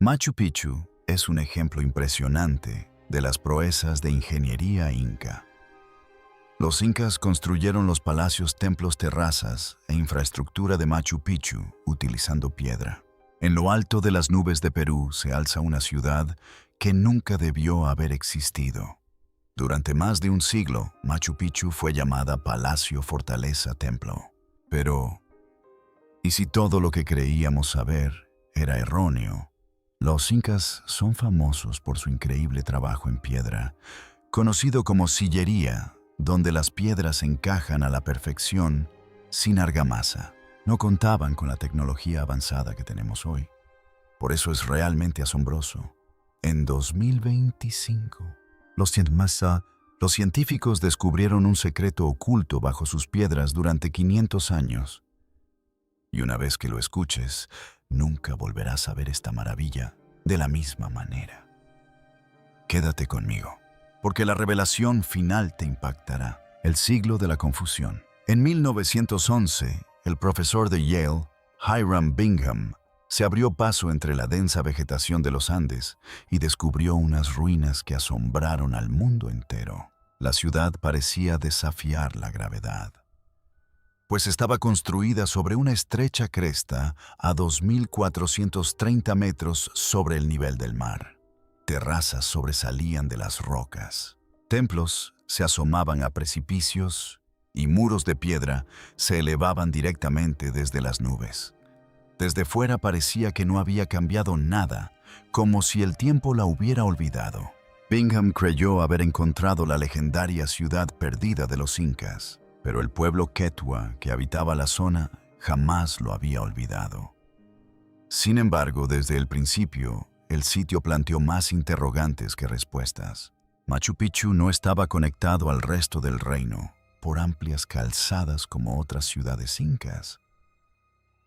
Machu Picchu es un ejemplo impresionante de las proezas de ingeniería inca. Los incas construyeron los palacios, templos, terrazas e infraestructura de Machu Picchu utilizando piedra. En lo alto de las nubes de Perú se alza una ciudad que nunca debió haber existido. Durante más de un siglo, Machu Picchu fue llamada Palacio, Fortaleza, Templo. Pero, ¿y si todo lo que creíamos saber era erróneo? Los incas son famosos por su increíble trabajo en piedra, conocido como sillería, donde las piedras encajan a la perfección sin argamasa. No contaban con la tecnología avanzada que tenemos hoy. Por eso es realmente asombroso. En 2025, los científicos descubrieron un secreto oculto bajo sus piedras durante 500 años. Y una vez que lo escuches, nunca volverás a ver esta maravilla de la misma manera. Quédate conmigo, porque la revelación final te impactará. El siglo de la confusión. En 1911, el profesor de Yale, Hiram Bingham, se abrió paso entre la densa vegetación de los Andes y descubrió unas ruinas que asombraron al mundo entero. La ciudad parecía desafiar la gravedad, pues estaba construida sobre una estrecha cresta a 2.430 metros sobre el nivel del mar. Terrazas sobresalían de las rocas. Templos se asomaban a precipicios y muros de piedra se elevaban directamente desde las nubes. Desde fuera parecía que no había cambiado nada, como si el tiempo la hubiera olvidado. Bingham creyó haber encontrado la legendaria ciudad perdida de los incas, pero el pueblo quechua que habitaba la zona jamás lo había olvidado. Sin embargo, desde el principio, el sitio planteó más interrogantes que respuestas. Machu Picchu no estaba conectado al resto del reino por amplias calzadas como otras ciudades incas.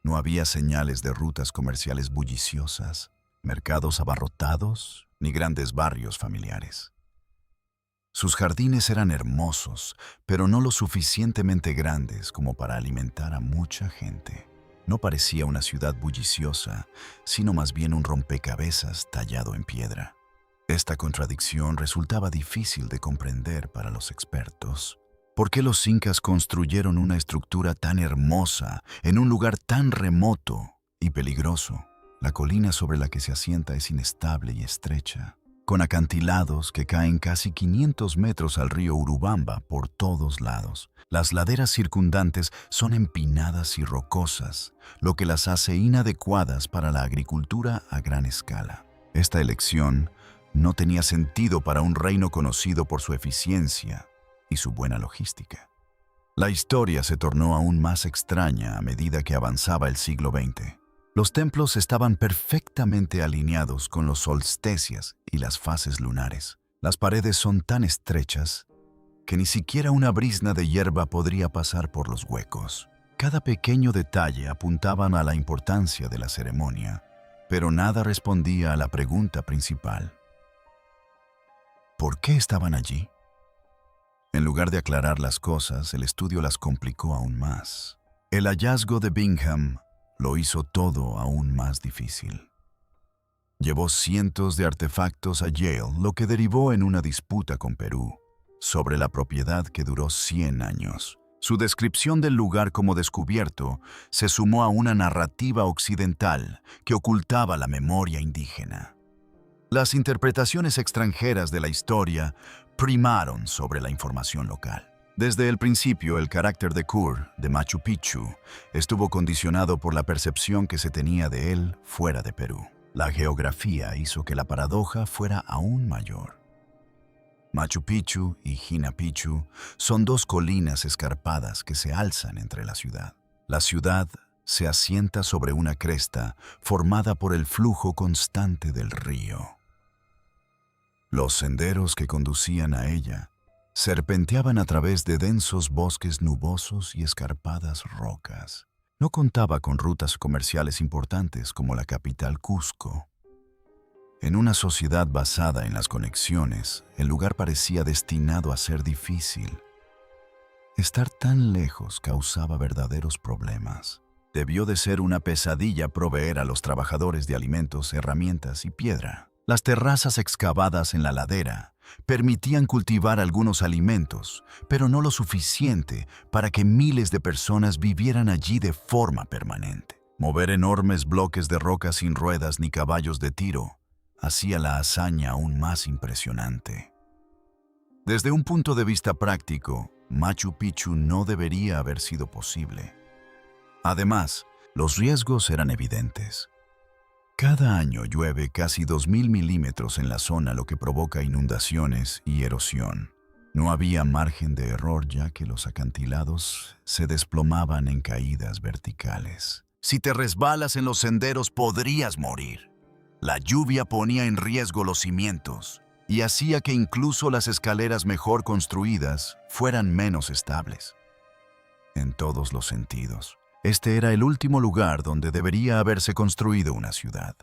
No había señales de rutas comerciales bulliciosas, mercados abarrotados, ni grandes barrios familiares. Sus jardines eran hermosos, pero no lo suficientemente grandes como para alimentar a mucha gente. No parecía una ciudad bulliciosa, sino más bien un rompecabezas tallado en piedra. Esta contradicción resultaba difícil de comprender para los expertos. ¿Por qué los incas construyeron una estructura tan hermosa en un lugar tan remoto y peligroso? La colina sobre la que se asienta es inestable y estrecha, con acantilados que caen casi 500 metros al río Urubamba por todos lados. Las laderas circundantes son empinadas y rocosas, lo que las hace inadecuadas para la agricultura a gran escala. Esta elección no tenía sentido para un reino conocido por su eficiencia y su buena logística. La historia se tornó aún más extraña a medida que avanzaba el siglo XX. Los templos estaban perfectamente alineados con los solstecias y las fases lunares. Las paredes son tan estrechas que ni siquiera una brizna de hierba podría pasar por los huecos. Cada pequeño detalle apuntaba a la importancia de la ceremonia, pero nada respondía a la pregunta principal. ¿Por qué estaban allí? En lugar de aclarar las cosas, el estudio las complicó aún más. El hallazgo de Bingham lo hizo todo aún más difícil. Llevó cientos de artefactos a Yale, lo que derivó en una disputa con Perú sobre la propiedad que duró 100 años. Su descripción del lugar como descubierto se sumó a una narrativa occidental que ocultaba la memoria indígena. Las interpretaciones extranjeras de la historia primaron sobre la información local. Desde el principio, el carácter de Kur, de Machu Picchu, estuvo condicionado por la percepción que se tenía de él fuera de Perú. La geografía hizo que la paradoja fuera aún mayor. Machu Picchu y Hina Picchu son dos colinas escarpadas que se alzan entre la ciudad. La ciudad se asienta sobre una cresta formada por el flujo constante del río. Los senderos que conducían a ella serpenteaban a través de densos bosques nubosos y escarpadas rocas. No contaba con rutas comerciales importantes como la capital Cusco. En una sociedad basada en las conexiones, el lugar parecía destinado a ser difícil. Estar tan lejos causaba verdaderos problemas. Debió de ser una pesadilla proveer a los trabajadores de alimentos, herramientas y piedra. Las terrazas excavadas en la ladera permitían cultivar algunos alimentos, pero no lo suficiente para que miles de personas vivieran allí de forma permanente. Mover enormes bloques de roca sin ruedas ni caballos de tiro hacía la hazaña aún más impresionante. Desde un punto de vista práctico, Machu Picchu no debería haber sido posible. Además, los riesgos eran evidentes. Cada año llueve casi 2.000 milímetros en la zona, lo que provoca inundaciones y erosión. No había margen de error, ya que los acantilados se desplomaban en caídas verticales. Si te resbalas en los senderos, podrías morir. La lluvia ponía en riesgo los cimientos y hacía que incluso las escaleras mejor construidas fueran menos estables. En todos los sentidos, este era el último lugar donde debería haberse construido una ciudad.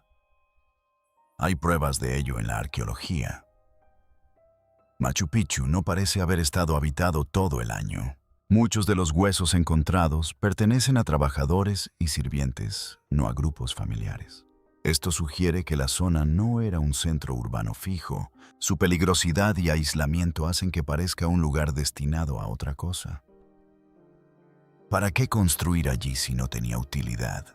Hay pruebas de ello en la arqueología. Machu Picchu no parece haber estado habitado todo el año. Muchos de los huesos encontrados pertenecen a trabajadores y sirvientes, no a grupos familiares. Esto sugiere que la zona no era un centro urbano fijo. Su peligrosidad y aislamiento hacen que parezca un lugar destinado a otra cosa. ¿Para qué construir allí si no tenía utilidad?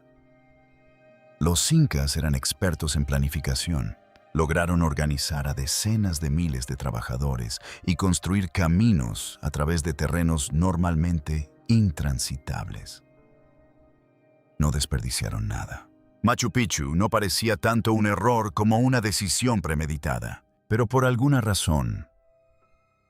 Los incas eran expertos en planificación. Lograron organizar a decenas de miles de trabajadores y construir caminos a través de terrenos normalmente intransitables. No desperdiciaron nada. Machu Picchu no parecía tanto un error como una decisión premeditada, pero por alguna razón.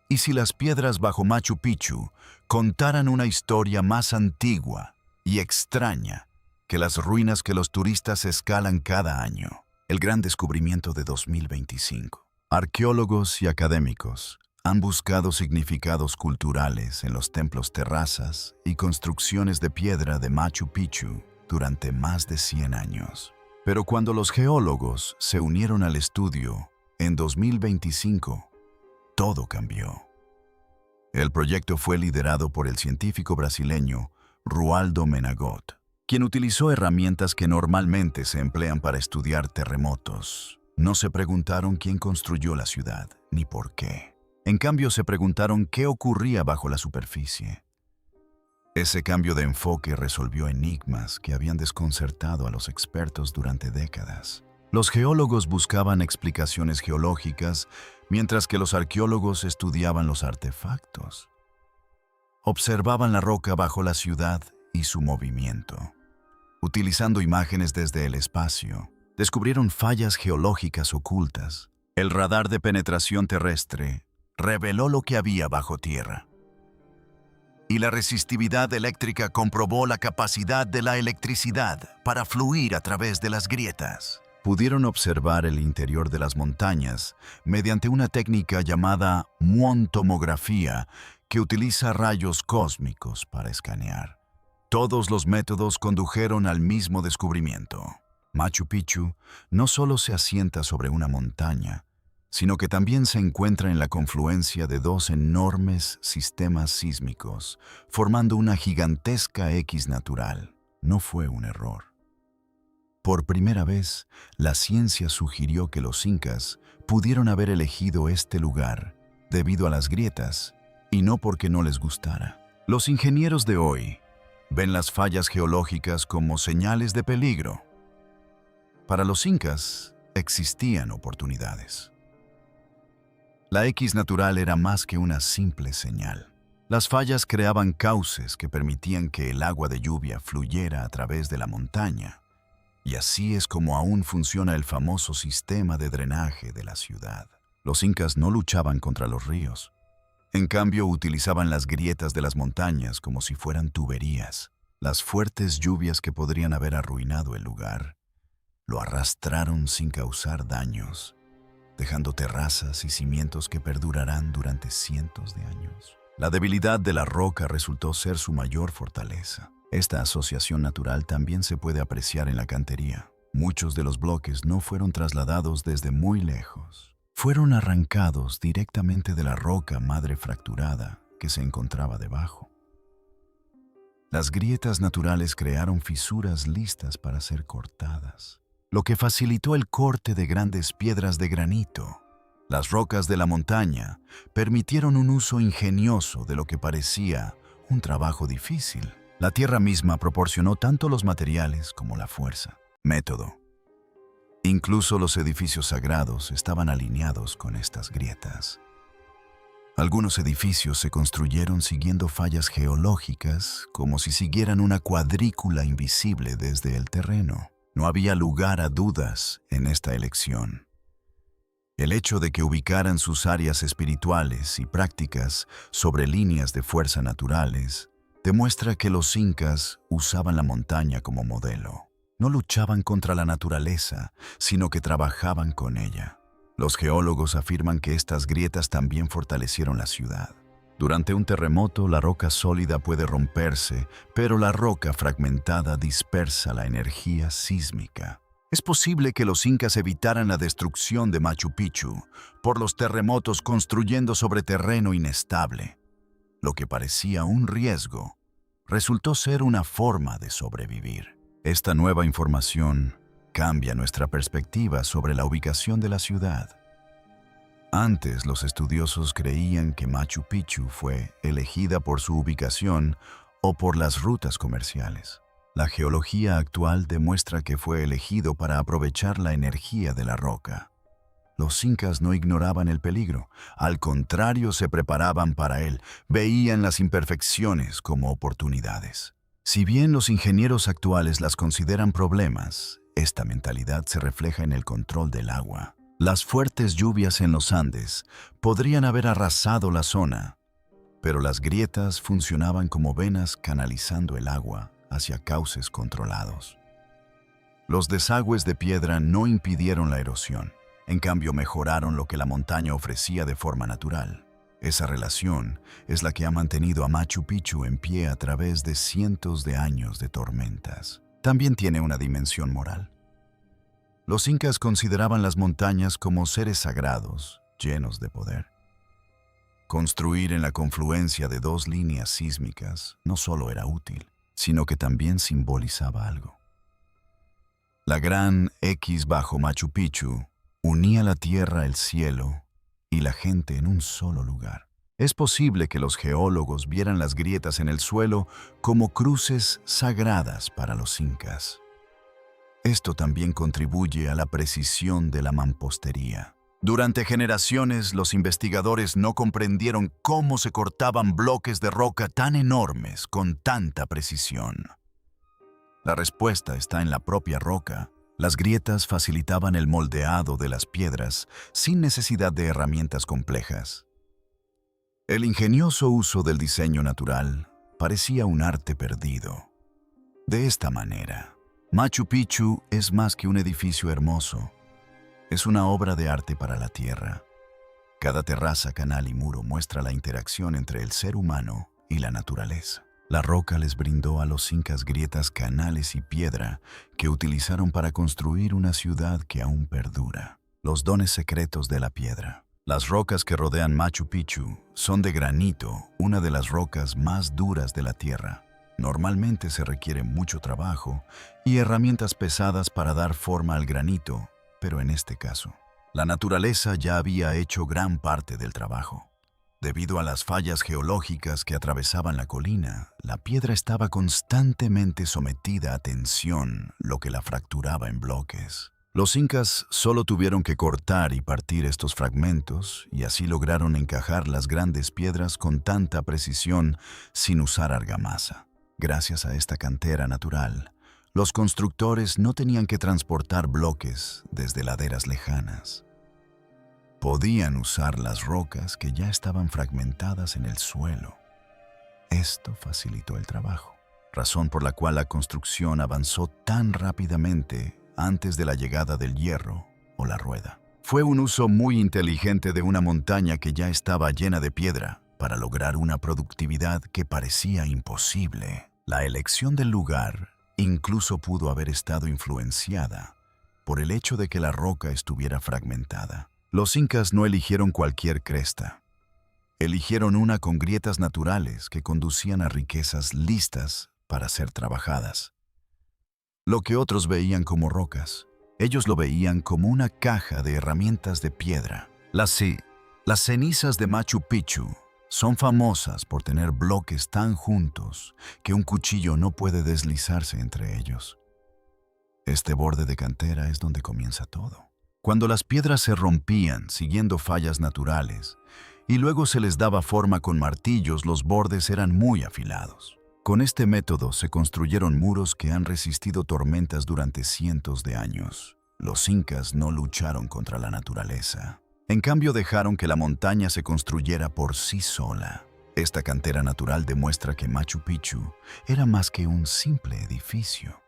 ¿Y si las piedras bajo Machu Picchu contaran una historia más antigua y extraña que las ruinas que los turistas escalan cada año? El gran descubrimiento de 2025. Arqueólogos y académicos han buscado significados culturales en los templos terrazas y construcciones de piedra de Machu Picchu durante más de 100 años. Pero cuando los geólogos se unieron al estudio en 2025, todo cambió. El proyecto fue liderado por el científico brasileño Rualdo Menagot, quien utilizó herramientas que normalmente se emplean para estudiar terremotos. No se preguntaron quién construyó la ciudad, ni por qué. En cambio, se preguntaron qué ocurría bajo la superficie. Ese cambio de enfoque resolvió enigmas que habían desconcertado a los expertos durante décadas. Los geólogos buscaban explicaciones geológicas, mientras que los arqueólogos estudiaban los artefactos. Observaban la roca bajo la ciudad y su movimiento. Utilizando imágenes desde el espacio, descubrieron fallas geológicas ocultas. El radar de penetración terrestre reveló lo que había bajo tierra. Y la resistividad eléctrica comprobó la capacidad de la electricidad para fluir a través de las grietas. Pudieron observar el interior de las montañas mediante una técnica llamada muontomografía, que utiliza rayos cósmicos para escanear. Todos los métodos condujeron al mismo descubrimiento. Machu Picchu no solo se asienta sobre una montaña, sino que también se encuentra en la confluencia de dos enormes sistemas sísmicos, formando una gigantesca X natural. No fue un error. Por primera vez, la ciencia sugirió que los incas pudieron haber elegido este lugar debido a las grietas y no porque no les gustara. Los ingenieros de hoy ven las fallas geológicas como señales de peligro. Para los incas existían oportunidades. La X natural era más que una simple señal. Las fallas creaban cauces que permitían que el agua de lluvia fluyera a través de la montaña. Y así es como aún funciona el famoso sistema de drenaje de la ciudad. Los incas no luchaban contra los ríos. En cambio, utilizaban las grietas de las montañas como si fueran tuberías. Las fuertes lluvias que podrían haber arruinado el lugar lo arrastraron sin causar daños, dejando terrazas y cimientos que perdurarán durante cientos de años. La debilidad de la roca resultó ser su mayor fortaleza. Esta asociación natural también se puede apreciar en la cantería. Muchos de los bloques no fueron trasladados desde muy lejos. Fueron arrancados directamente de la roca madre fracturada que se encontraba debajo. Las grietas naturales crearon fisuras listas para ser cortadas, lo que facilitó el corte de grandes piedras de granito. Las rocas de la montaña permitieron un uso ingenioso de lo que parecía un trabajo difícil. La tierra misma proporcionó tanto los materiales como la fuerza. Método. Incluso los edificios sagrados estaban alineados con estas grietas. Algunos edificios se construyeron siguiendo fallas geológicas, como si siguieran una cuadrícula invisible desde el terreno. No había lugar a dudas en esta elección. El hecho de que ubicaran sus áreas espirituales y prácticas sobre líneas de fuerza naturales demuestra que los incas usaban la montaña como modelo. No luchaban contra la naturaleza, sino que trabajaban con ella. Los geólogos afirman que estas grietas también fortalecieron la ciudad. Durante un terremoto, la roca sólida puede romperse, pero la roca fragmentada dispersa la energía sísmica. Es posible que los incas evitaran la destrucción de Machu Picchu por los terremotos construyendo sobre terreno inestable. Lo que parecía un riesgo resultó ser una forma de sobrevivir. Esta nueva información cambia nuestra perspectiva sobre la ubicación de la ciudad. Antes, los estudiosos creían que Machu Picchu fue elegida por su ubicación o por las rutas comerciales. La geología actual demuestra que fue elegido para aprovechar la energía de la roca. Los incas no ignoraban el peligro, al contrario se preparaban para él, veían las imperfecciones como oportunidades. Si bien los ingenieros actuales las consideran problemas, esta mentalidad se refleja en el control del agua. Las fuertes lluvias en los Andes podrían haber arrasado la zona, pero las grietas funcionaban como venas canalizando el agua hacia cauces controlados. Los desagües de piedra no impidieron la erosión, en cambio mejoraron lo que la montaña ofrecía de forma natural. Esa relación es la que ha mantenido a Machu Picchu en pie a través de cientos de años de tormentas. También tiene una dimensión moral. Los incas consideraban las montañas como seres sagrados, llenos de poder. Construir en la confluencia de dos líneas sísmicas no solo era útil, sino que también simbolizaba algo. La gran X bajo Machu Picchu unía la tierra, el cielo y la gente en un solo lugar. Es posible que los geólogos vieran las grietas en el suelo como cruces sagradas para los incas. Esto también contribuye a la precisión de la mampostería. Durante generaciones, los investigadores no comprendieron cómo se cortaban bloques de roca tan enormes con tanta precisión. La respuesta está en la propia roca. Las grietas facilitaban el moldeado de las piedras sin necesidad de herramientas complejas. El ingenioso uso del diseño natural parecía un arte perdido. De esta manera, Machu Picchu es más que un edificio hermoso. Es una obra de arte para la tierra. Cada terraza, canal y muro muestra la interacción entre el ser humano y la naturaleza. La roca les brindó a los incas grietas, canales y piedra que utilizaron para construir una ciudad que aún perdura. Los dones secretos de la piedra. Las rocas que rodean Machu Picchu son de granito, una de las rocas más duras de la tierra. Normalmente se requiere mucho trabajo y herramientas pesadas para dar forma al granito, pero en este caso, la naturaleza ya había hecho gran parte del trabajo. Debido a las fallas geológicas que atravesaban la colina, la piedra estaba constantemente sometida a tensión, lo que la fracturaba en bloques. Los incas solo tuvieron que cortar y partir estos fragmentos y así lograron encajar las grandes piedras con tanta precisión sin usar argamasa. Gracias a esta cantera natural, los constructores no tenían que transportar bloques desde laderas lejanas. Podían usar las rocas que ya estaban fragmentadas en el suelo. Esto facilitó el trabajo, razón por la cual la construcción avanzó tan rápidamente antes de la llegada del hierro o la rueda. Fue un uso muy inteligente de una montaña que ya estaba llena de piedra para lograr una productividad que parecía imposible. La elección del lugar incluso pudo haber estado influenciada por el hecho de que la roca estuviera fragmentada. Los incas no eligieron cualquier cresta. Eligieron una con grietas naturales que conducían a riquezas listas para ser trabajadas. Lo que otros veían como rocas, ellos lo veían como una caja de herramientas de piedra. Las cenizas de Machu Picchu son famosas por tener bloques tan juntos que un cuchillo no puede deslizarse entre ellos. Este borde de cantera es donde comienza todo. Cuando las piedras se rompían siguiendo fallas naturales y luego se les daba forma con martillos, los bordes eran muy afilados. Con este método se construyeron muros que han resistido tormentas durante cientos de años. Los incas no lucharon contra la naturaleza. En cambio, dejaron que la montaña se construyera por sí sola. Esta cantera natural demuestra que Machu Picchu era más que un simple edificio.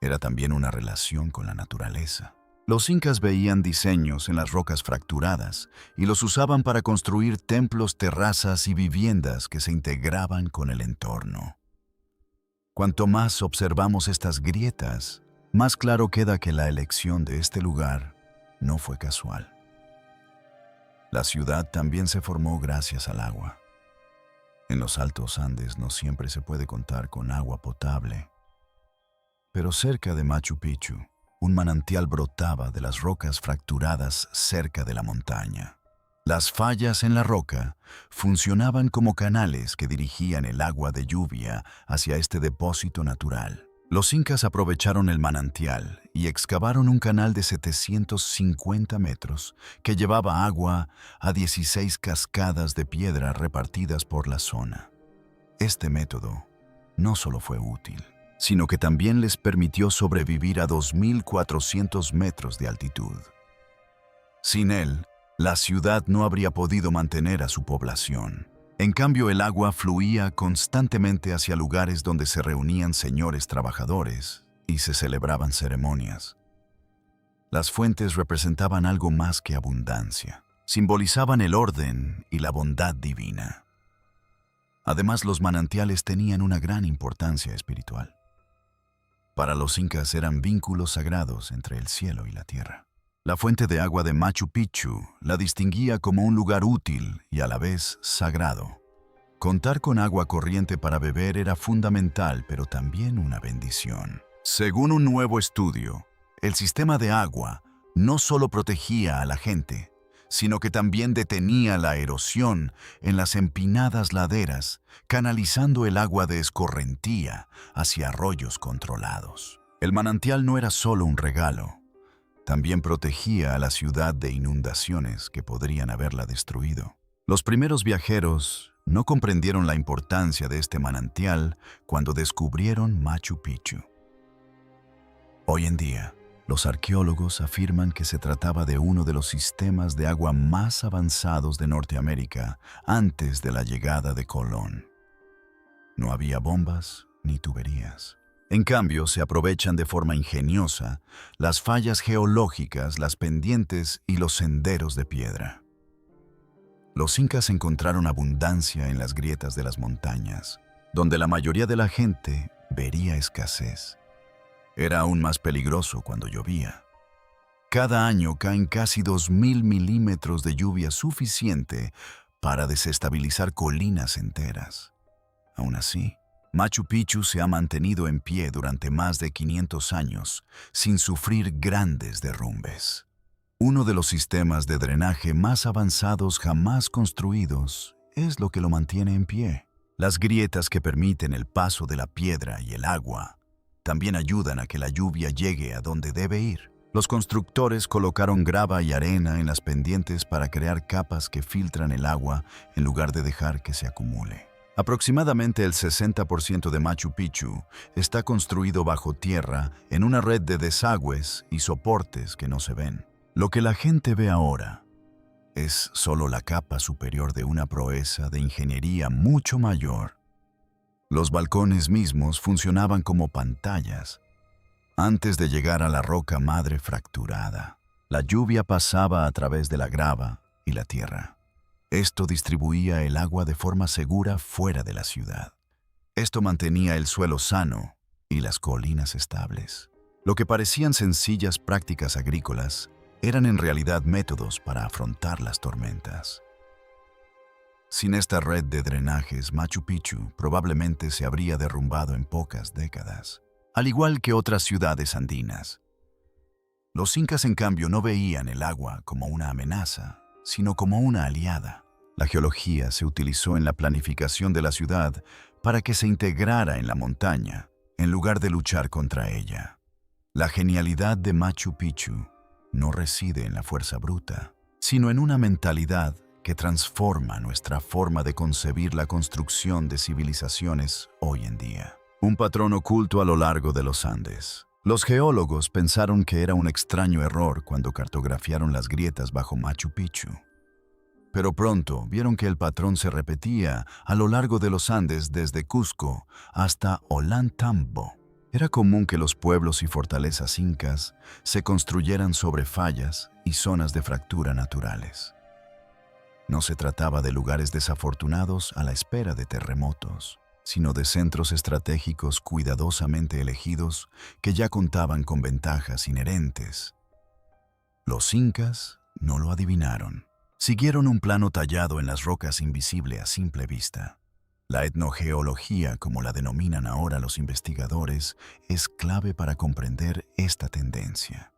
Era también una relación con la naturaleza. Los incas veían diseños en las rocas fracturadas y los usaban para construir templos, terrazas y viviendas que se integraban con el entorno. Cuanto más observamos estas grietas, más claro queda que la elección de este lugar no fue casual. La ciudad también se formó gracias al agua. En los altos Andes no siempre se puede contar con agua potable. Pero cerca de Machu Picchu, un manantial brotaba de las rocas fracturadas cerca de la montaña. Las fallas en la roca funcionaban como canales que dirigían el agua de lluvia hacia este depósito natural. Los incas aprovecharon el manantial y excavaron un canal de 750 metros que llevaba agua a 16 cascadas de piedra repartidas por la zona. Este método no solo fue útil, sino que también les permitió sobrevivir a 2.400 metros de altitud. Sin él, la ciudad no habría podido mantener a su población. En cambio, el agua fluía constantemente hacia lugares donde se reunían señores trabajadores y se celebraban ceremonias. Las fuentes representaban algo más que abundancia. Simbolizaban el orden y la bondad divina. Además, los manantiales tenían una gran importancia espiritual. Para los incas eran vínculos sagrados entre el cielo y la tierra. La fuente de agua de Machu Picchu la distinguía como un lugar útil y a la vez sagrado. Contar con agua corriente para beber era fundamental, pero también una bendición. Según un nuevo estudio, el sistema de agua no solo protegía a la gente, sino que también detenía la erosión en las empinadas laderas, canalizando el agua de escorrentía hacia arroyos controlados. El manantial no era solo un regalo, también protegía a la ciudad de inundaciones que podrían haberla destruido. Los primeros viajeros no comprendieron la importancia de este manantial cuando descubrieron Machu Picchu. Hoy en día, los arqueólogos afirman que se trataba de uno de los sistemas de agua más avanzados de Norteamérica antes de la llegada de Colón. No había bombas ni tuberías. En cambio, se aprovechan de forma ingeniosa las fallas geológicas, las pendientes y los senderos de piedra. Los incas encontraron abundancia en las grietas de las montañas, donde la mayoría de la gente vería escasez. Era aún más peligroso cuando llovía. Cada año caen casi 2.000 milímetros de lluvia suficiente para desestabilizar colinas enteras. Aún así, Machu Picchu se ha mantenido en pie durante más de 500 años, sin sufrir grandes derrumbes. Uno de los sistemas de drenaje más avanzados jamás construidos es lo que lo mantiene en pie. Las grietas que permiten el paso de la piedra y el agua también ayudan a que la lluvia llegue a donde debe ir. Los constructores colocaron grava y arena en las pendientes para crear capas que filtran el agua en lugar de dejar que se acumule. Aproximadamente el 60% de Machu Picchu está construido bajo tierra en una red de desagües y soportes que no se ven. Lo que la gente ve ahora es solo la capa superior de una proeza de ingeniería mucho mayor. Los balcones mismos funcionaban como pantallas. Antes de llegar a la roca madre fracturada, la lluvia pasaba a través de la grava y la tierra. Esto distribuía el agua de forma segura fuera de la ciudad. Esto mantenía el suelo sano y las colinas estables. Lo que parecían sencillas prácticas agrícolas eran en realidad métodos para afrontar las tormentas. Sin esta red de drenajes, Machu Picchu probablemente se habría derrumbado en pocas décadas, al igual que otras ciudades andinas. Los incas, en cambio, no veían el agua como una amenaza, sino como una aliada. La geología se utilizó en la planificación de la ciudad para que se integrara en la montaña, en lugar de luchar contra ella. La genialidad de Machu Picchu no reside en la fuerza bruta, sino en una mentalidad que transforma nuestra forma de concebir la construcción de civilizaciones hoy en día. Un patrón oculto a lo largo de los Andes. Los geólogos pensaron que era un extraño error cuando cartografiaron las grietas bajo Machu Picchu. Pero pronto vieron que el patrón se repetía a lo largo de los Andes desde Cusco hasta Ollantaytambo. Era común que los pueblos y fortalezas incas se construyeran sobre fallas y zonas de fractura naturales. No se trataba de lugares desafortunados a la espera de terremotos, sino de centros estratégicos cuidadosamente elegidos que ya contaban con ventajas inherentes. Los incas no lo adivinaron. Siguieron un plano tallado en las rocas invisible a simple vista. La etnogeología, como la denominan ahora los investigadores, es clave para comprender esta tendencia.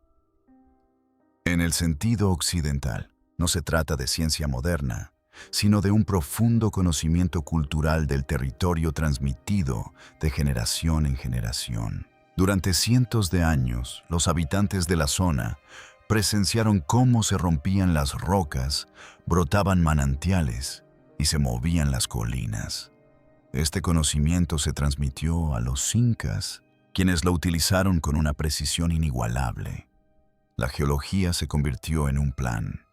En el sentido occidental, no se trata de ciencia moderna, sino de un profundo conocimiento cultural del territorio transmitido de generación en generación. Durante cientos de años, los habitantes de la zona presenciaron cómo se rompían las rocas, brotaban manantiales y se movían las colinas. Este conocimiento se transmitió a los incas, quienes lo utilizaron con una precisión inigualable. La geología se convirtió en un plan,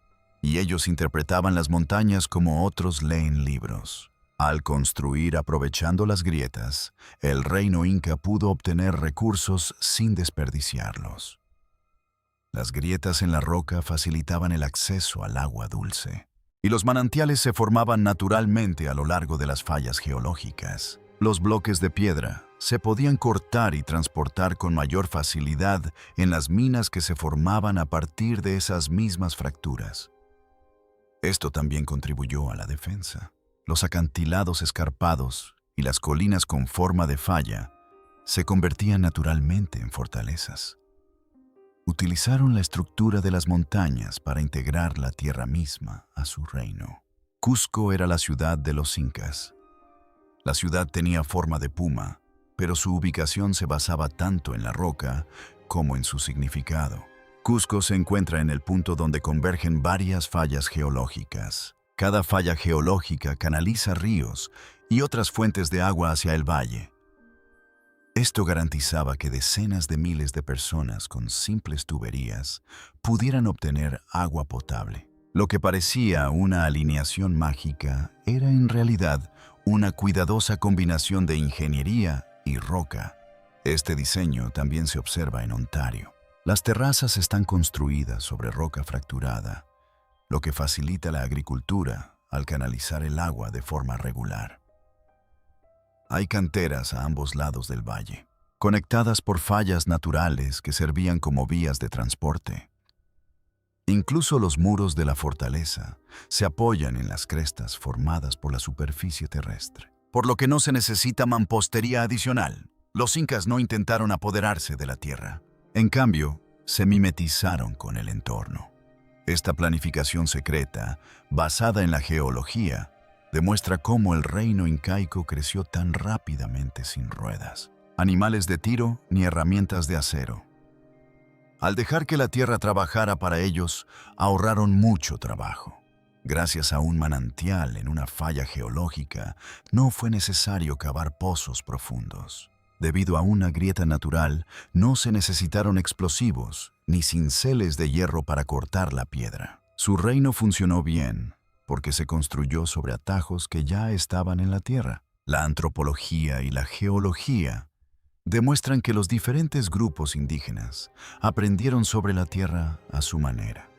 y ellos interpretaban las montañas como otros leen libros. Al construir aprovechando las grietas, el reino inca pudo obtener recursos sin desperdiciarlos. Las grietas en la roca facilitaban el acceso al agua dulce, y los manantiales se formaban naturalmente a lo largo de las fallas geológicas. Los bloques de piedra se podían cortar y transportar con mayor facilidad en las minas que se formaban a partir de esas mismas fracturas. Esto también contribuyó a la defensa. Los acantilados escarpados y las colinas con forma de falla se convertían naturalmente en fortalezas. Utilizaron la estructura de las montañas para integrar la tierra misma a su reino. Cusco era la ciudad de los incas. La ciudad tenía forma de puma, pero su ubicación se basaba tanto en la roca como en su significado. Cusco se encuentra en el punto donde convergen varias fallas geológicas. Cada falla geológica canaliza ríos y otras fuentes de agua hacia el valle. Esto garantizaba que decenas de miles de personas con simples tuberías pudieran obtener agua potable. Lo que parecía una alineación mágica era en realidad una cuidadosa combinación de ingeniería y roca. Este diseño también se observa en Ontario. Las terrazas están construidas sobre roca fracturada, lo que facilita la agricultura al canalizar el agua de forma regular. Hay canteras a ambos lados del valle, conectadas por fallas naturales que servían como vías de transporte. Incluso los muros de la fortaleza se apoyan en las crestas formadas por la superficie terrestre, por lo que no se necesita mampostería adicional. Los incas no intentaron apoderarse de la tierra. En cambio, se mimetizaron con el entorno. Esta planificación secreta, basada en la geología, demuestra cómo el reino incaico creció tan rápidamente sin ruedas, animales de tiro ni herramientas de acero. Al dejar que la tierra trabajara para ellos, ahorraron mucho trabajo. Gracias a un manantial en una falla geológica, no fue necesario cavar pozos profundos. Debido a una grieta natural, no se necesitaron explosivos ni cinceles de hierro para cortar la piedra. Su reino funcionó bien, porque se construyó sobre atajos que ya estaban en la tierra. La antropología y la geología demuestran que los diferentes grupos indígenas aprendieron sobre la tierra a su manera.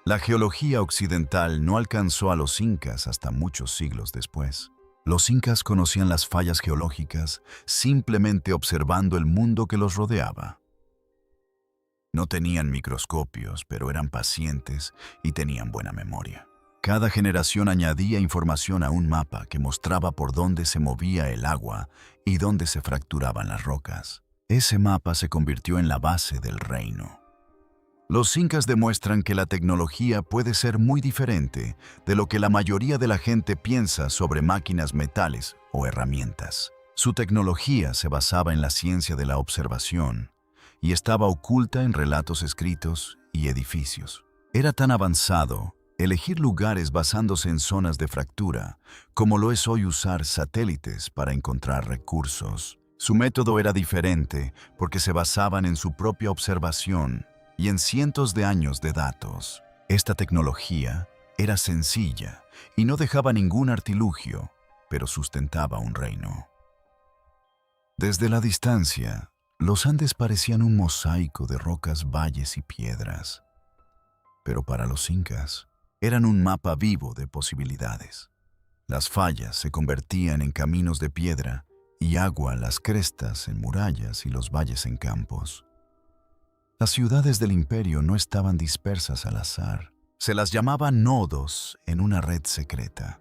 La geología occidental no alcanzó a los incas hasta muchos siglos después. Los incas conocían las fallas geológicas simplemente observando el mundo que los rodeaba. No tenían microscopios, pero eran pacientes y tenían buena memoria. Cada generación añadía información a un mapa que mostraba por dónde se movía el agua y dónde se fracturaban las rocas. Ese mapa se convirtió en la base del reino. Los incas demuestran que la tecnología puede ser muy diferente de lo que la mayoría de la gente piensa sobre máquinas metales o herramientas. Su tecnología se basaba en la ciencia de la observación y estaba oculta en relatos escritos y edificios. Era tan avanzado elegir lugares basándose en zonas de fractura como lo es hoy usar satélites para encontrar recursos. Su método era diferente porque se basaban en su propia observación y en cientos de años de datos. Esta tecnología era sencilla y no dejaba ningún artilugio, pero sustentaba un reino. Desde la distancia, los Andes parecían un mosaico de rocas, valles y piedras. Pero para los incas, eran un mapa vivo de posibilidades. Las fallas se convertían en caminos de piedra y agua, las crestas en murallas y los valles en campos. Las ciudades del imperio no estaban dispersas al azar. Se las llamaba nodos en una red secreta.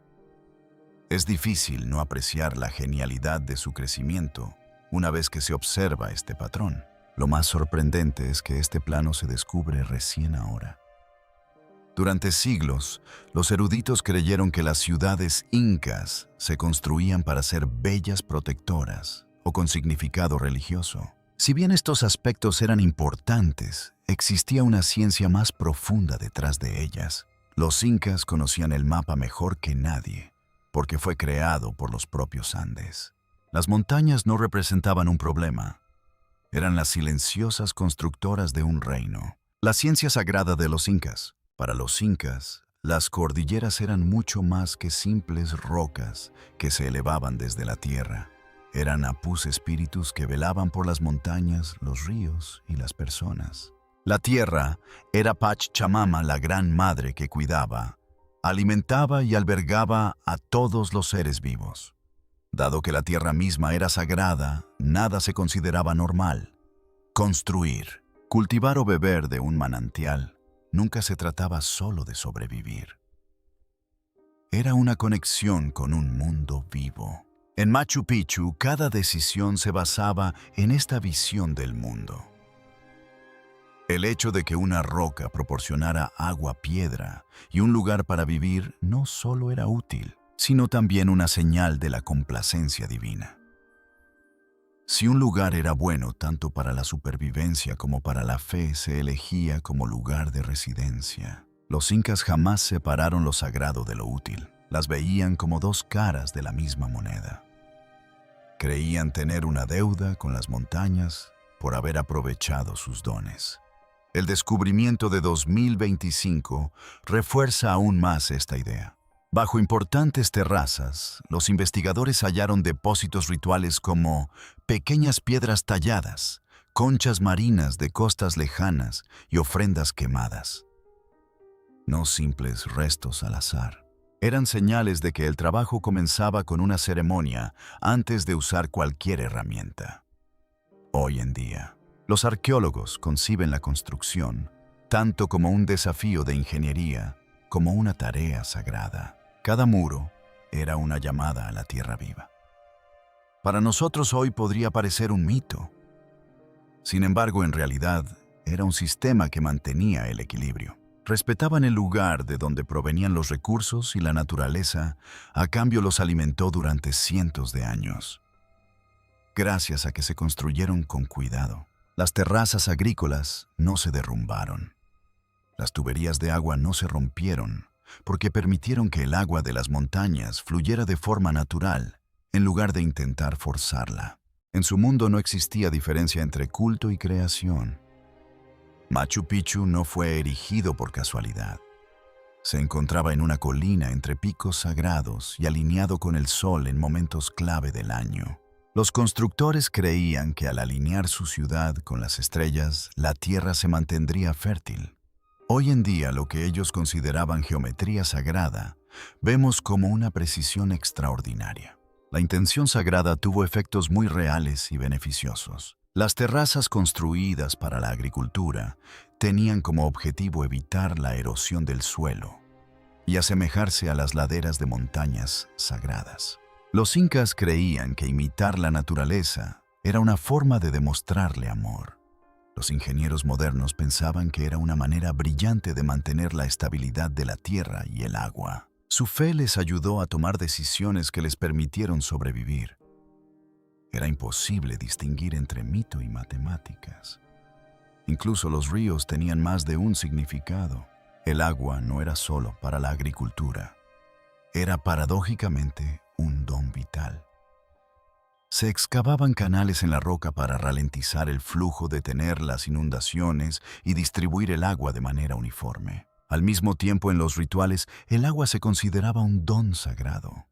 Es difícil no apreciar la genialidad de su crecimiento una vez que se observa este patrón. Lo más sorprendente es que este plano se descubre recién ahora. Durante siglos, los eruditos creyeron que las ciudades incas se construían para ser bellas protectoras o con significado religioso. Si bien estos aspectos eran importantes, existía una ciencia más profunda detrás de ellas. Los incas conocían el mapa mejor que nadie, porque fue creado por los propios Andes. Las montañas no representaban un problema. Eran las silenciosas constructoras de un reino. La ciencia sagrada de los incas. Para los incas, las cordilleras eran mucho más que simples rocas que se elevaban desde la tierra. Eran apus espíritus que velaban por las montañas, los ríos y las personas. La tierra era Pachamama, la gran madre que cuidaba, alimentaba y albergaba a todos los seres vivos. Dado que la tierra misma era sagrada, nada se consideraba normal. Construir, cultivar o beber de un manantial nunca se trataba solo de sobrevivir. Era una conexión con un mundo vivo. En Machu Picchu, cada decisión se basaba en esta visión del mundo. El hecho de que una roca proporcionara agua, piedra y un lugar para vivir no solo era útil, sino también una señal de la complacencia divina. Si un lugar era bueno tanto para la supervivencia como para la fe, se elegía como lugar de residencia. Los incas jamás separaron lo sagrado de lo útil. Las veían como dos caras de la misma moneda. Creían tener una deuda con las montañas por haber aprovechado sus dones. El descubrimiento de 2025 refuerza aún más esta idea. Bajo importantes terrazas, los investigadores hallaron depósitos rituales como pequeñas piedras talladas, conchas marinas de costas lejanas y ofrendas quemadas. No simples restos al azar. Eran señales de que el trabajo comenzaba con una ceremonia antes de usar cualquier herramienta. Hoy en día, los arqueólogos conciben la construcción tanto como un desafío de ingeniería como una tarea sagrada. Cada muro era una llamada a la tierra viva. Para nosotros hoy podría parecer un mito. Sin embargo, en realidad, era un sistema que mantenía el equilibrio. Respetaban el lugar de donde provenían los recursos y la naturaleza, a cambio los alimentó durante cientos de años. Gracias a que se construyeron con cuidado, las terrazas agrícolas no se derrumbaron. Las tuberías de agua no se rompieron, porque permitieron que el agua de las montañas fluyera de forma natural, en lugar de intentar forzarla. En su mundo no existía diferencia entre culto y creación. Machu Picchu no fue erigido por casualidad. Se encontraba en una colina entre picos sagrados y alineado con el sol en momentos clave del año. Los constructores creían que al alinear su ciudad con las estrellas, la tierra se mantendría fértil. Hoy en día, lo que ellos consideraban geometría sagrada, vemos como una precisión extraordinaria. La intención sagrada tuvo efectos muy reales y beneficiosos. Las terrazas construidas para la agricultura tenían como objetivo evitar la erosión del suelo. y asemejarse a las laderas de montañas sagradas. Los incas creían que imitar la naturaleza era una forma de demostrarle amor. Los ingenieros modernos pensaban que era una manera brillante de mantener la estabilidad de la tierra y el agua. Su fe les ayudó a tomar decisiones que les permitieron sobrevivir. Era imposible distinguir entre mito y matemáticas. Incluso los ríos tenían más de un significado. El agua no era solo para la agricultura. Era paradójicamente un don vital. Se excavaban canales en la roca para ralentizar el flujo, detener las inundaciones y distribuir el agua de manera uniforme. Al mismo tiempo, en los rituales, el agua se consideraba un don sagrado.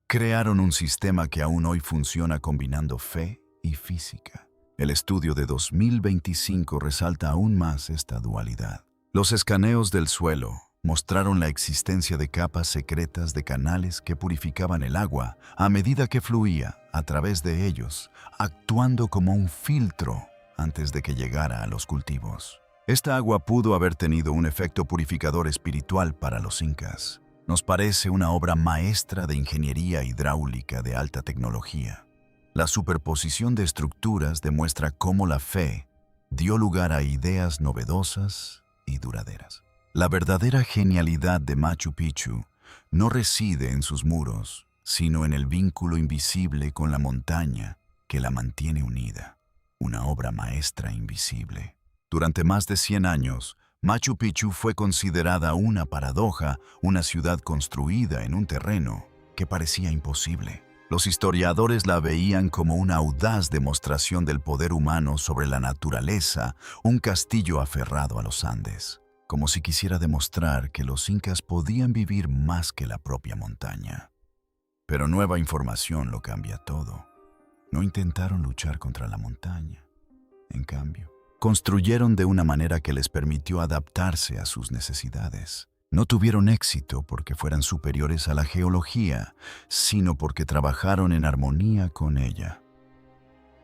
Crearon un sistema que aún hoy funciona combinando fe y física. El estudio de 2025 resalta aún más esta dualidad. Los escaneos del suelo mostraron la existencia de capas secretas de canales que purificaban el agua a medida que fluía a través de ellos, actuando como un filtro antes de que llegara a los cultivos. Esta agua pudo haber tenido un efecto purificador espiritual para los incas. Nos parece una obra maestra de ingeniería hidráulica de alta tecnología. La superposición de estructuras demuestra cómo la fe dio lugar a ideas novedosas y duraderas. La verdadera genialidad de Machu Picchu no reside en sus muros, sino en el vínculo invisible con la montaña que la mantiene unida, una obra maestra invisible. Durante más de 100 años, Machu Picchu fue considerada una paradoja, una ciudad construida en un terreno que parecía imposible. Los historiadores la veían como una audaz demostración del poder humano sobre la naturaleza, un castillo aferrado a los Andes, como si quisiera demostrar que los incas podían vivir más que la propia montaña. Pero nueva información lo cambia todo. No intentaron luchar contra la montaña. En cambio, construyeron de una manera que les permitió adaptarse a sus necesidades. No tuvieron éxito porque fueran superiores a la geología, sino porque trabajaron en armonía con ella.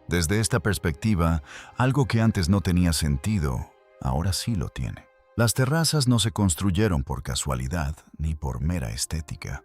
Desde esta perspectiva, algo que antes no tenía sentido, ahora sí lo tiene. Las terrazas no se construyeron por casualidad ni por mera estética.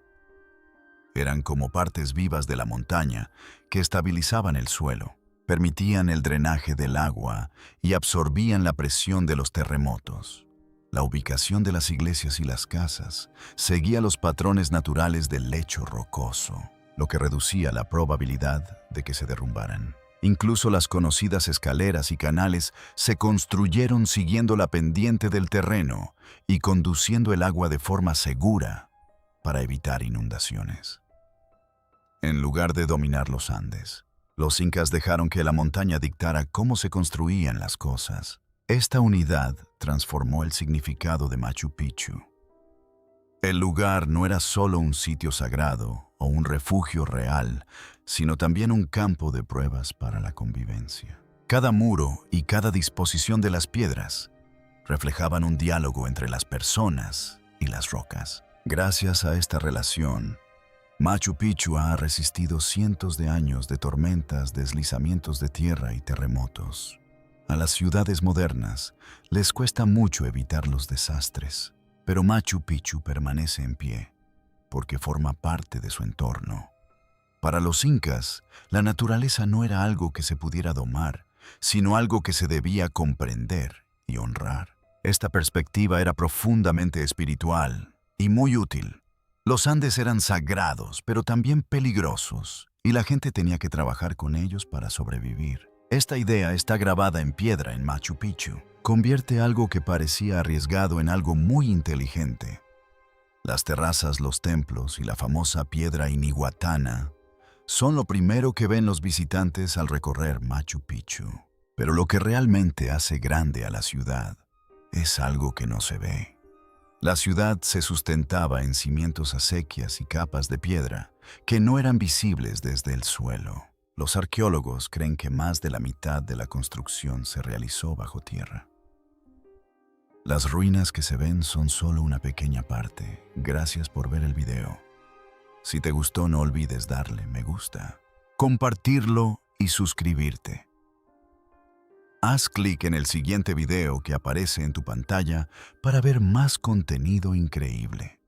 Eran como partes vivas de la montaña que estabilizaban el suelo, permitían el drenaje del agua y absorbían la presión de los terremotos. La ubicación de las iglesias y las casas seguía los patrones naturales del lecho rocoso, lo que reducía la probabilidad de que se derrumbaran. Incluso las conocidas escaleras y canales se construyeron siguiendo la pendiente del terreno y conduciendo el agua de forma segura para evitar inundaciones. En lugar de dominar los Andes, los incas dejaron que la montaña dictara cómo se construían las cosas. Esta unidad transformó el significado de Machu Picchu. El lugar no era solo un sitio sagrado o un refugio real, sino también un campo de pruebas para la convivencia. Cada muro y cada disposición de las piedras reflejaban un diálogo entre las personas y las rocas. Gracias a esta relación, Machu Picchu ha resistido cientos de años de tormentas, deslizamientos de tierra y terremotos. A las ciudades modernas les cuesta mucho evitar los desastres, pero Machu Picchu permanece en pie porque forma parte de su entorno. Para los incas, la naturaleza no era algo que se pudiera domar, sino algo que se debía comprender y honrar. Esta perspectiva era profundamente espiritual y muy útil. Los Andes eran sagrados, pero también peligrosos, y la gente tenía que trabajar con ellos para sobrevivir. Esta idea está grabada en piedra en Machu Picchu. Convierte algo que parecía arriesgado en algo muy inteligente. Las terrazas, los templos y la famosa piedra Iniguatana son lo primero que ven los visitantes al recorrer Machu Picchu. Pero lo que realmente hace grande a la ciudad es algo que no se ve. La ciudad se sustentaba en cimientos acequias y capas de piedra que no eran visibles desde el suelo. Los arqueólogos creen que más de la mitad de la construcción se realizó bajo tierra. Las ruinas que se ven son solo una pequeña parte. Gracias por ver el video. Si te gustó, no olvides darle me gusta, compartirlo y suscribirte. Haz clic en el siguiente video que aparece en tu pantalla para ver más contenido increíble.